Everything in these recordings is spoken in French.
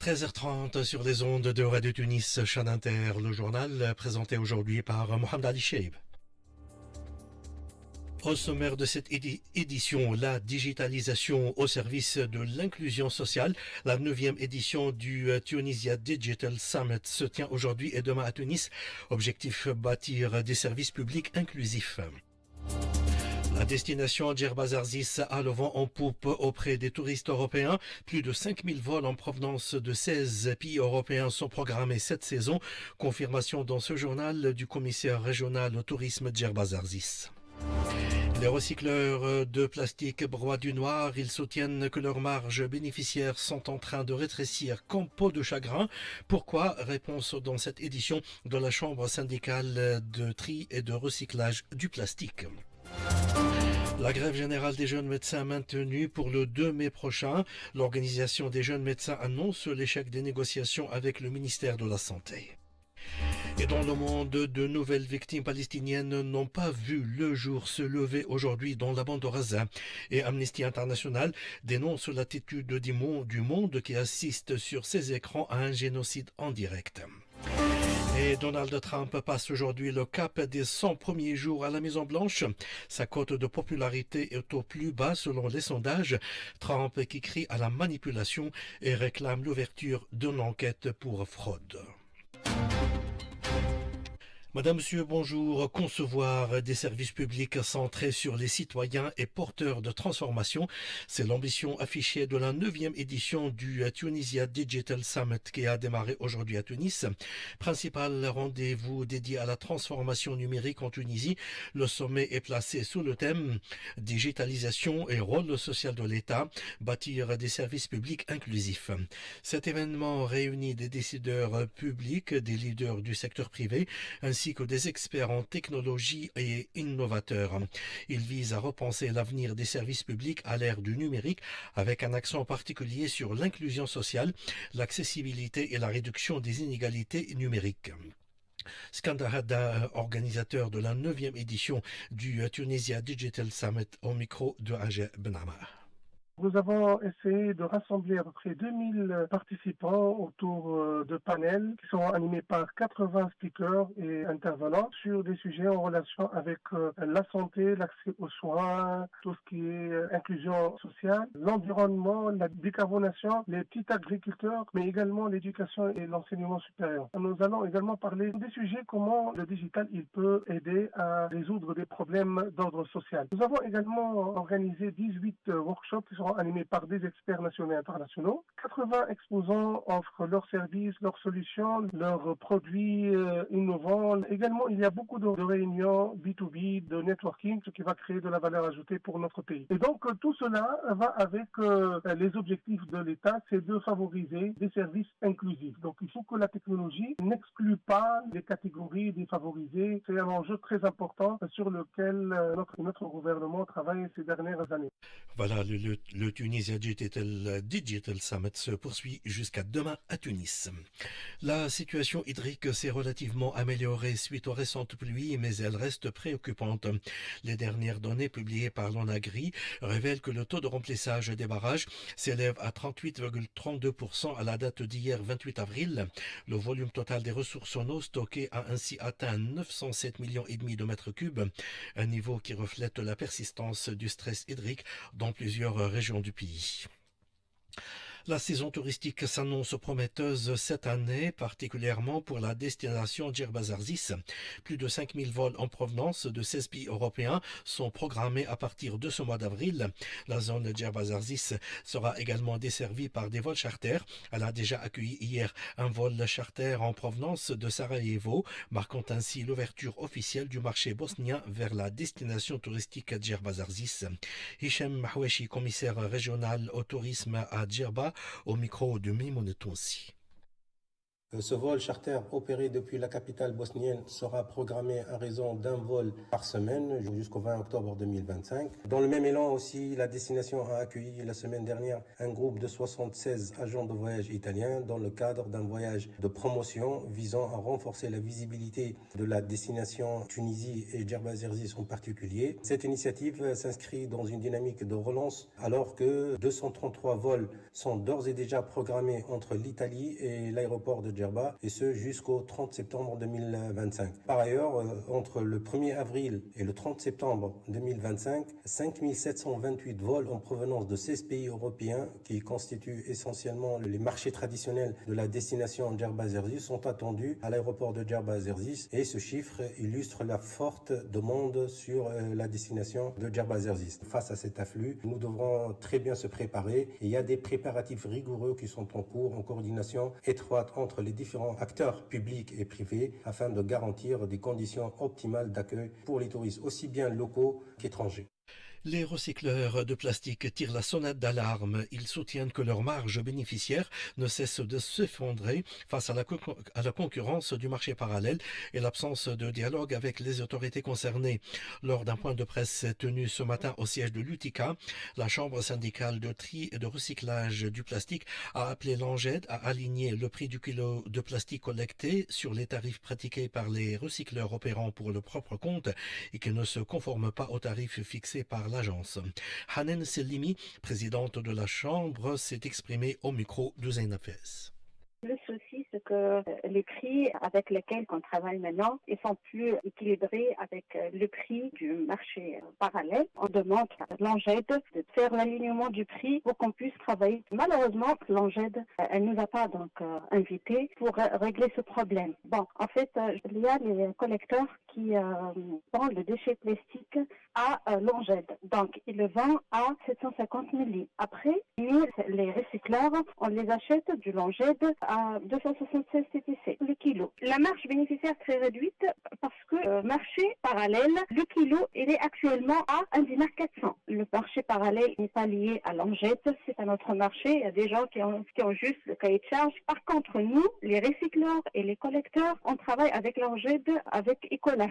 13h30 sur les ondes de Radio Tunis, Chaîne Inter, le journal présenté aujourd'hui par Mohamed Ali Cheib. Au sommaire de cette édition, la digitalisation au service de l'inclusion sociale. La 9e édition du Tunisia Digital Summit se tient aujourd'hui et demain à Tunis. Objectif, bâtir des services publics inclusifs. La destination Djerba Zarsis a le vent en poupe auprès des touristes européens. Plus de 5000 vols en provenance de 16 pays européens sont programmés cette saison. Confirmation dans ce journal du commissaire régional au tourisme Djerba Zarsis. Les recycleurs de plastique broient du noir. Ils soutiennent que leurs marges bénéficiaires sont en train de rétrécir comme peau de chagrin. Pourquoi? Réponse dans cette édition de la Chambre syndicale de tri et de recyclage du plastique. La grève générale des jeunes médecins maintenue pour le 2 mai prochain. L'organisation des jeunes médecins annonce l'échec des négociations avec le ministère de la Santé. Et dans le monde, de nouvelles victimes palestiniennes n'ont pas vu le jour se lever aujourd'hui dans la bande de Gaza. Et Amnesty International dénonce l'attitude du monde qui assiste sur ses écrans à un génocide en direct. Et Donald Trump passe aujourd'hui le cap des 100 premiers jours à la Maison-Blanche. Sa cote de popularité est au plus bas selon les sondages. Trump qui crie à la manipulation et réclame l'ouverture d'une enquête pour fraude. Madame, Monsieur, bonjour. Concevoir des services publics centrés sur les citoyens et porteurs de transformation, c'est l'ambition affichée de la 9e édition du Tunisia Digital Summit qui a démarré aujourd'hui à Tunis. Principal rendez-vous dédié à la transformation numérique en Tunisie, le sommet est placé sous le thème digitalisation et rôle social de l'État, bâtir des services publics inclusifs. Cet événement réunit des décideurs publics, des leaders du secteur privé, ainsi que des experts en technologie et innovateurs. Il vise à repenser l'avenir des services publics à l'ère du numérique avec un accent particulier sur l'inclusion sociale, l'accessibilité et la réduction des inégalités numériques. Skandar Hadda, organisateur de la 9e édition du Tunisia Digital Summit, au micro de Ajay Benama. Nous avons essayé de rassembler à peu près 2000 participants autour de panels qui sont animés par 80 speakers et intervenants sur des sujets en relation avec la santé, l'accès aux soins, tout ce qui est inclusion sociale, l'environnement, la décarbonation, les petits agriculteurs, mais également l'éducation et l'enseignement supérieur. Nous allons également parler des sujets comment le digital il peut aider à résoudre des problèmes d'ordre social. Nous avons également organisé 18 workshops qui sont animés par des experts nationaux et internationaux. 80 exposants offrent leurs services, leurs solutions, leurs produits innovants. Également, il y a beaucoup de réunions B2B, de networking, ce qui va créer de la valeur ajoutée pour notre pays. Et donc, tout cela va avec les objectifs de l'État, c'est de favoriser des services inclusifs. Donc, il faut que la technologie n'exclue pas les catégories défavorisées. C'est un enjeu très important sur lequel notre gouvernement travaille ces dernières années. Voilà, le Tunisia Digital Summit se poursuit jusqu'à demain à Tunis. La situation hydrique s'est relativement améliorée suite aux récentes pluies, mais elle reste préoccupante. Les dernières données publiées par l'ONAGRI révèlent que le taux de remplissage des barrages s'élève à 38,32% à la date d'hier 28 avril. Le volume total des ressources en eau stockées a ainsi atteint 907 millions et demi de mètres cubes, un niveau qui reflète la persistance du stress hydrique dans plusieurs régions du pays. La saison touristique s'annonce prometteuse cette année, particulièrement pour la destination Djerba Zarsis. Plus de 5000 vols en provenance de 16 pays européens sont programmés à partir de ce mois d'avril. La zone Djerba Zarsis sera également desservie par des vols charters. Elle a déjà accueilli hier un vol charter en provenance de Sarajevo, marquant ainsi l'ouverture officielle du marché bosnien vers la destination touristique Djerba Zarsis. Hichem Mahweshi, commissaire régional au tourisme à Djerba, au micro de Mimoun Tounsi. Ce vol charter opéré depuis la capitale bosnienne sera programmé à raison d'un vol par semaine jusqu'au 20 octobre 2025. Dans le même élan aussi, la destination a accueilli la semaine dernière un groupe de 76 agents de voyage italiens dans le cadre d'un voyage de promotion visant à renforcer la visibilité de la destination Tunisie et Djerba Zerzis en particulier. Cette initiative s'inscrit dans une dynamique de relance alors que 233 vols sont d'ores et déjà programmés entre l'Italie et l'aéroport de Djerba, et ce jusqu'au 30 septembre 2025. Par ailleurs, entre le 1er avril et le 30 septembre 2025, 5728 vols en provenance de 16 pays européens qui constituent essentiellement les marchés traditionnels de la destination Djerba Zerzis sont attendus à l'aéroport de Djerba Zerzis, et ce chiffre illustre la forte demande sur la destination de Djerba Zerzis. Face à cet afflux, nous devrons très bien se préparer. Il y a des préparatifs rigoureux qui sont en cours en coordination étroite entre les différents acteurs publics et privés afin de garantir des conditions optimales d'accueil pour les touristes aussi bien locaux qu'étrangers. Les recycleurs de plastique tirent la sonnette d'alarme. Ils soutiennent que leur marge bénéficiaire ne cesse de s'effondrer face à la concurrence du marché parallèle et l'absence de dialogue avec les autorités concernées. Lors d'un point de presse tenu ce matin au siège de l'UTICA, la Chambre syndicale de tri et de recyclage du plastique a appelé l'ANGED à aligner le prix du kilo de plastique collecté sur les tarifs pratiqués par les recycleurs opérant pour leur propre compte et qui ne se conforment pas aux tarifs fixés par l'agence. Hanen Selimi, présidente de la Chambre, s'est exprimée au micro de Zainab Fès. Le souci, c'est que les prix avec lesquels on travaille maintenant, ils sont plus équilibrés avec le prix du marché parallèle. On demande à l'ANGED de faire l'alignement du prix pour qu'on puisse travailler. Malheureusement, l'ANGED, elle nous a pas donc invités pour régler ce problème. Bon, en fait, il y a les collecteurs qui vendent le déchet plastique à l'ANGED. Donc, ils le vendent à 750 milli. Après, nous, les recycleurs, on les achète du l'ANGED à 276 TTC le kilo. La marge bénéficiaire très réduite parce que marché parallèle, le kilo, il est actuellement à 1,4 dinar. Le marché parallèle n'est pas lié à l'ANGED, c'est un autre marché. Il y a des gens qui ont juste le cahier de charge. Par contre, nous, les recycleurs et les collecteurs, on travaille avec l'ANGED, avec Ecolas.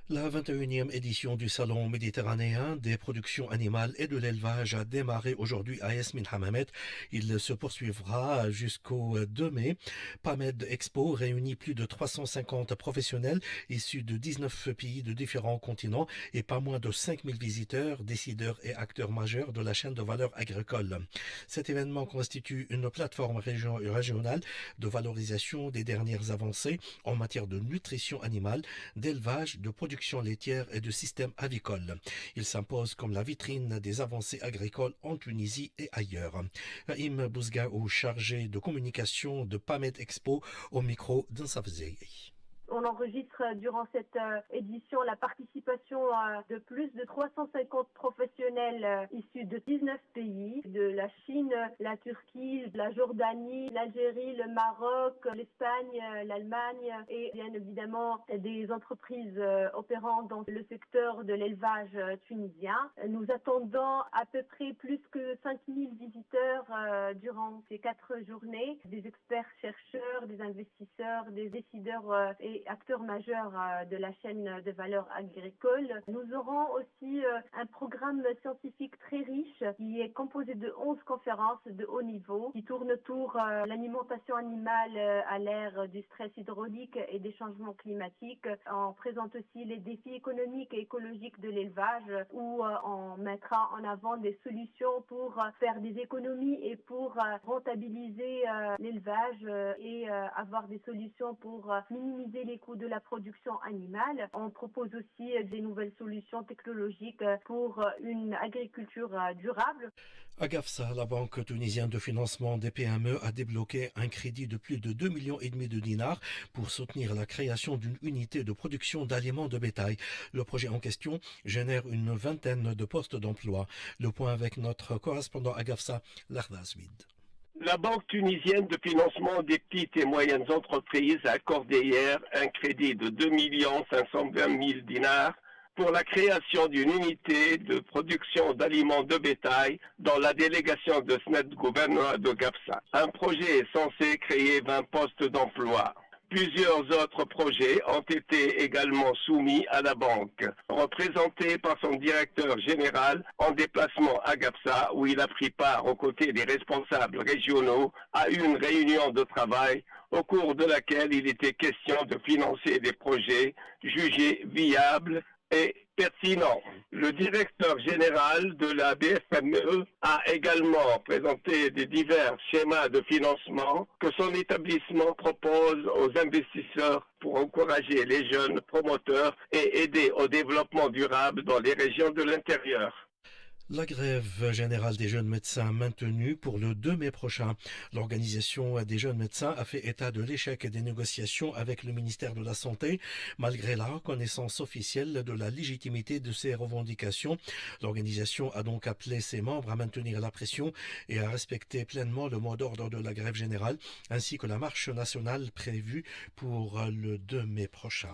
La 21e édition du Salon méditerranéen des productions animales et de l'élevage a démarré aujourd'hui à Yasmin Hammamet. Il se poursuivra jusqu'au 2 mai. PAMED Expo réunit plus de 350 professionnels issus de 19 pays de différents continents et pas moins de 5000 visiteurs, décideurs et acteurs majeurs de la chaîne de valeur agricole. Cet événement constitue une plateforme régionale de valorisation des dernières avancées en matière de nutrition animale, d'élevage, de production laitière et de système avicole. Il s'impose comme la vitrine des avancées agricoles en Tunisie et ailleurs. Raïm Bouzgaou, chargé de communication de PAMED Expo, au micro d'Insafzei. On enregistre durant cette édition la participation de plus de 350 professionnels issus de 19 pays, de la Chine, la Turquie, la Jordanie, l'Algérie, le Maroc, l'Espagne, l'Allemagne et bien évidemment des entreprises opérant dans le secteur de l'élevage tunisien. Nous attendons à peu près plus que 5000 visiteurs durant ces 4 journées, des experts chercheurs, des investisseurs, des décideurs et acteurs majeurs de la chaîne de valeur agricole. Nous aurons aussi un programme scientifique très riche qui est composé de 11 conférences de haut niveau qui tournent autour de l'alimentation animale à l'ère du stress hydraulique et des changements climatiques. On présente aussi les défis économiques et écologiques de l'élevage où on mettra en avant des solutions pour faire des économies et pour rentabiliser l'élevage et avoir des solutions pour minimiser les coûts de la production animale. On propose aussi des nouvelles solutions technologiques pour une agriculture durable. À Gafsa, la Banque tunisienne de financement des PME a débloqué un crédit de plus de 2,5 millions de dinars pour soutenir la création d'une unité de production d'aliments de bétail. Le projet en question génère une vingtaine de postes d'emploi. Le point avec notre correspondant à Gafsa, Larda Swid. La Banque tunisienne de financement des petites et moyennes entreprises a accordé hier un crédit de 2 520 000 dinars pour la création d'une unité de production d'aliments de bétail dans la délégation de SNED gouvernorat de Gafsa. Un projet est censé créer 20 postes d'emploi. Plusieurs autres projets ont été également soumis à la banque, représenté par son directeur général en déplacement à Gafsa, où il a pris part aux côtés des responsables régionaux à une réunion de travail au cours de laquelle il était question de financer des projets jugés viables et pertinent. Le directeur général de la BFME a également présenté des divers schémas de financement que son établissement propose aux investisseurs pour encourager les jeunes promoteurs et aider au développement durable dans les régions de l'intérieur. La grève générale des jeunes médecins maintenue pour le 2 mai prochain. L'organisation des jeunes médecins a fait état de l'échec des négociations avec le ministère de la Santé. Malgré la reconnaissance officielle de la légitimité de ces revendications, l'organisation a donc appelé ses membres à maintenir la pression et à respecter pleinement le mot d'ordre de la grève générale, ainsi que la marche nationale prévue pour le 2 mai prochain.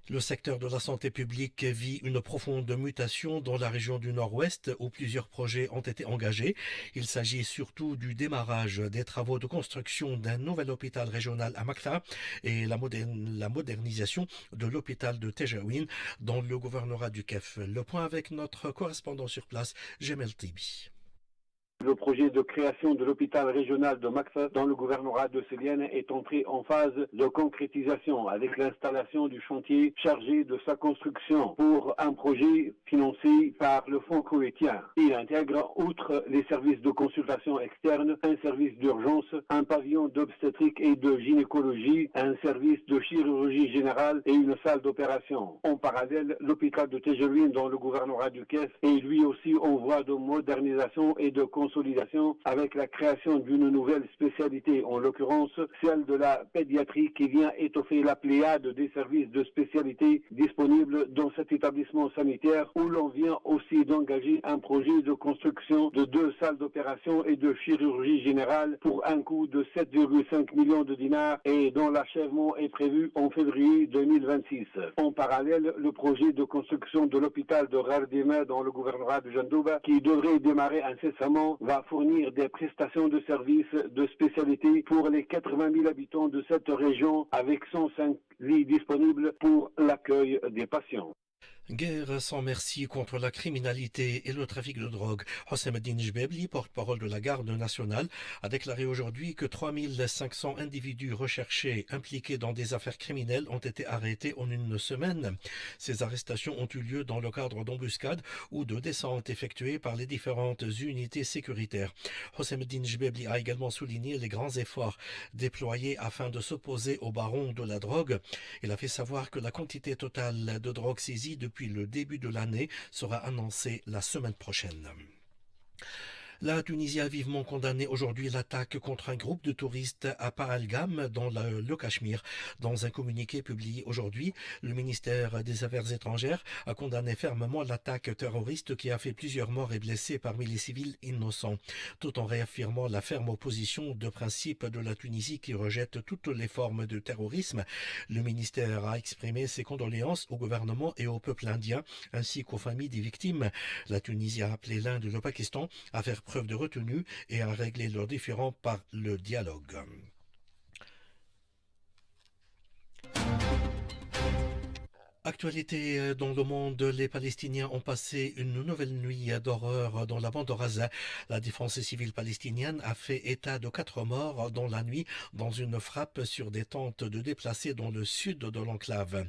Le secteur de la santé publique vit une profonde mutation dans la région du Nord-Ouest où plusieurs projets ont été engagés. Il s'agit surtout du démarrage des travaux de construction d'un nouvel hôpital régional à Makta et la modernisation de l'hôpital de Tejaouine dans le gouvernorat du Kef. Le point avec notre correspondant sur place, Jemel Tibi. Le projet de création de l'hôpital régional de Makfa dans le gouvernorat de Sélienne est entré en phase de concrétisation avec l'installation du chantier chargé de sa construction pour un projet financé par le Fonds koweïtien. Il intègre, outre les services de consultation externe, un service d'urgence, un pavillon d'obstétrique et de gynécologie, un service de chirurgie générale et une salle d'opération. En parallèle, l'hôpital de Tejelouine dans le gouvernorat du Kef est lui aussi en voie de modernisation et de consolidation avec la création d'une nouvelle spécialité, en l'occurrence celle de la pédiatrie qui vient étoffer la pléiade des services de spécialité disponibles dans cet établissement sanitaire où l'on vient aussi d'engager un projet de construction de 2 salles d'opération et de chirurgie générale pour un coût de 7,5 millions de dinars et dont l'achèvement est prévu en février 2026. En parallèle, le projet de construction de l'hôpital de Rardima dans le gouvernorat de Jandouba qui devrait démarrer incessamment va fournir des prestations de services de spécialité pour les 80 000 habitants de cette région avec 105 lits disponibles pour l'accueil des patients. Guerre sans merci contre la criminalité et le trafic de drogue. Hossemeddine Jbebli, porte-parole de la garde nationale, a déclaré aujourd'hui que 3500 individus recherchés impliqués dans des affaires criminelles ont été arrêtés en une semaine. Ces arrestations ont eu lieu dans le cadre d'embuscades ou de descentes effectuées par les différentes unités sécuritaires. Hossemeddine Jbebli a également souligné les grands efforts déployés afin de s'opposer aux barons de la drogue. Il a fait savoir que la quantité totale de drogue saisie depuis le début de l'année sera annoncée la semaine prochaine. La Tunisie a vivement condamné aujourd'hui l'attaque contre un groupe de touristes à Pahalgam dans le Cachemire. Dans un communiqué publié aujourd'hui, le ministère des Affaires étrangères a condamné fermement l'attaque terroriste qui a fait plusieurs morts et blessés parmi les civils innocents, tout en réaffirmant la ferme opposition de principe de la Tunisie qui rejette toutes les formes de terrorisme. Le ministère a exprimé ses condoléances au gouvernement et au peuple indien ainsi qu'aux familles des victimes. La Tunisie a appelé l'Inde et le Pakistan à faire preuve de retenue et à régler leurs différends par le dialogue. Actualité dans le monde, les Palestiniens ont passé une nouvelle nuit d'horreur dans la bande de Gaza. La défense civile palestinienne a fait état de 4 morts dans la nuit dans une frappe sur des tentes de déplacés dans le sud de l'enclave.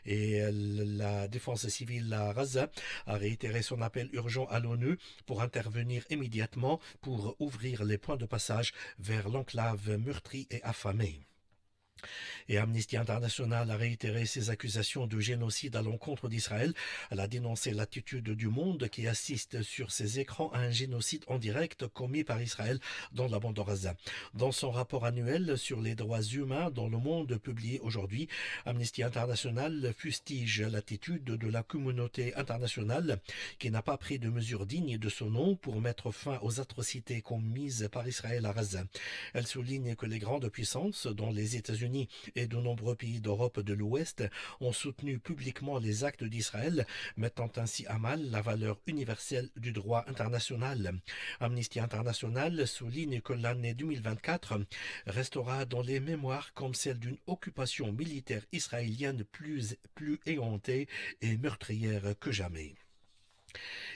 Et la défense civile à Gaza a réitéré son appel urgent à l'ONU pour intervenir immédiatement pour ouvrir les points de passage vers l'enclave meurtrie et affamée. Et Amnesty International a réitéré ses accusations de génocide à l'encontre d'Israël. Elle a dénoncé l'attitude du monde qui assiste sur ses écrans à un génocide en direct commis par Israël dans la bande de Gaza. Dans son rapport annuel sur les droits humains dans le monde publié aujourd'hui, Amnesty International fustige l'attitude de la communauté internationale qui n'a pas pris de mesures dignes de son nom pour mettre fin aux atrocités commises par Israël à Gaza. Elle souligne que les grandes puissances, dont les États-Unis États-Unis et de nombreux pays d'Europe de l'Ouest ont soutenu publiquement les actes d'Israël, mettant ainsi à mal la valeur universelle du droit international. Amnesty International souligne que l'année 2024 restera dans les mémoires comme celle d'une occupation militaire israélienne plus éhontée et meurtrière que jamais.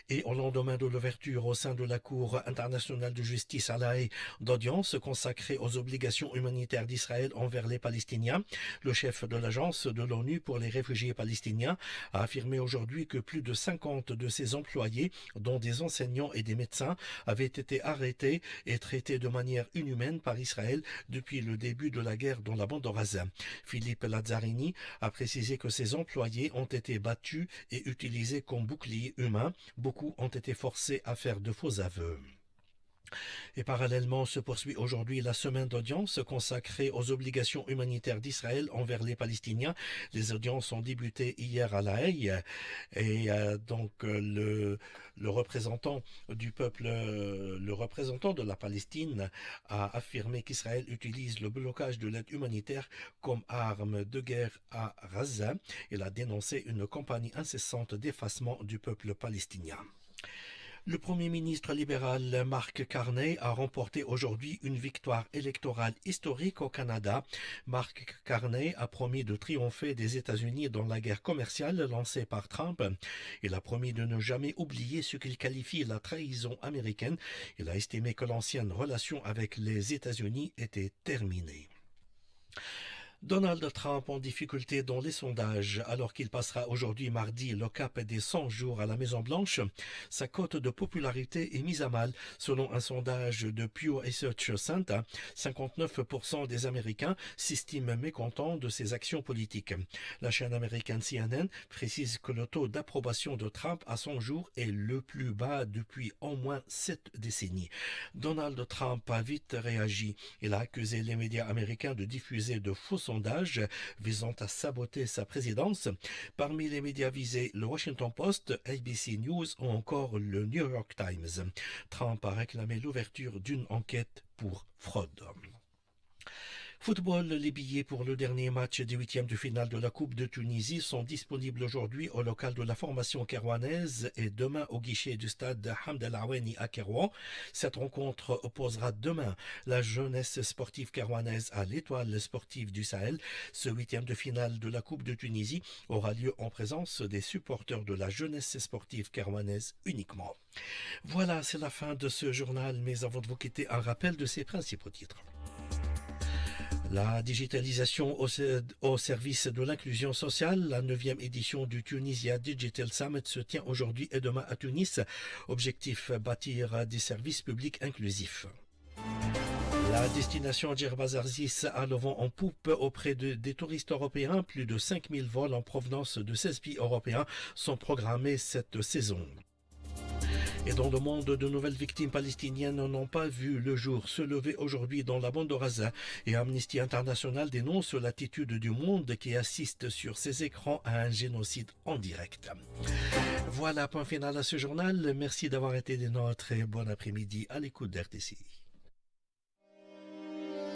Et au lendemain de l'ouverture au sein de la Cour internationale de justice à La Haye d'audience consacrée aux obligations humanitaires d'Israël envers les Palestiniens, le chef de l'agence de l'ONU pour les réfugiés palestiniens a affirmé aujourd'hui que plus de 50 de ses employés, dont des enseignants et des médecins, avaient été arrêtés et traités de manière inhumaine par Israël depuis le début de la guerre dans la bande de Gaza. Philippe Lazzarini a précisé que ses employés ont été battus et utilisés comme boucliers humains. Beaucoup ont été forcés à faire de faux aveux. Et parallèlement se poursuit aujourd'hui la semaine d'audience consacrée aux obligations humanitaires d'Israël envers les Palestiniens. Les audiences ont débuté hier à La Haye et le représentant du peuple, le représentant de la Palestine a affirmé qu'Israël utilise le blocage de l'aide humanitaire comme arme de guerre à Gaza. Il a dénoncé une campagne incessante d'effacement du peuple palestinien. Le Premier ministre libéral Mark Carney a remporté aujourd'hui une victoire électorale historique au Canada. Mark Carney a promis de triompher des États-Unis dans la guerre commerciale lancée par Trump. Il a promis de ne jamais oublier ce qu'il qualifie la trahison américaine. Il a estimé que l'ancienne relation avec les États-Unis était terminée. Donald Trump en difficulté dans les sondages alors qu'il passera aujourd'hui mardi le cap des 100 jours à la Maison-Blanche. Sa cote de popularité est mise à mal. Selon un sondage de Pew Research Center, 59% des Américains s'estiment mécontents de ses actions politiques. La chaîne américaine CNN précise que le taux d'approbation de Trump à 100 jours est le plus bas depuis au moins 7 décennies. Donald Trump a vite réagi. Il a accusé les médias américains de diffuser de faux sondages visant à saboter sa présidence. Parmi les médias visés, le Washington Post, ABC News ou encore le New York Times. Trump a réclamé l'ouverture d'une enquête pour fraude. Football, les billets pour le dernier match des huitièmes de finale de la Coupe de Tunisie sont disponibles aujourd'hui au local de la formation kérouanaise et demain au guichet du stade Hamd El Aouani à Kérouan. Cette rencontre opposera demain la jeunesse sportive kérouanaise à l'Étoile sportive du Sahel. Ce huitième de finale de la Coupe de Tunisie aura lieu en présence des supporters de la jeunesse sportive kérouanaise uniquement. Voilà, c'est la fin de ce journal, mais avant de vous quitter, un rappel de ses principaux titres. La digitalisation au service de l'inclusion sociale, la 9e édition du Tunisia Digital Summit se tient aujourd'hui et demain à Tunis. Objectif, bâtir des services publics inclusifs. La destination Djerba-Zarzis a le vent en poupe auprès des touristes européens. Plus de 5000 vols en provenance de 16 pays européens sont programmés cette saison. Et dans le monde, de nouvelles victimes palestiniennes n'ont pas vu le jour se lever aujourd'hui dans la bande de Gaza et Amnesty International dénonce l'attitude du monde qui assiste sur ses écrans à un génocide en direct. Voilà, point final à ce journal. Merci d'avoir été des nôtres et bon après-midi à l'écoute d'RTCI.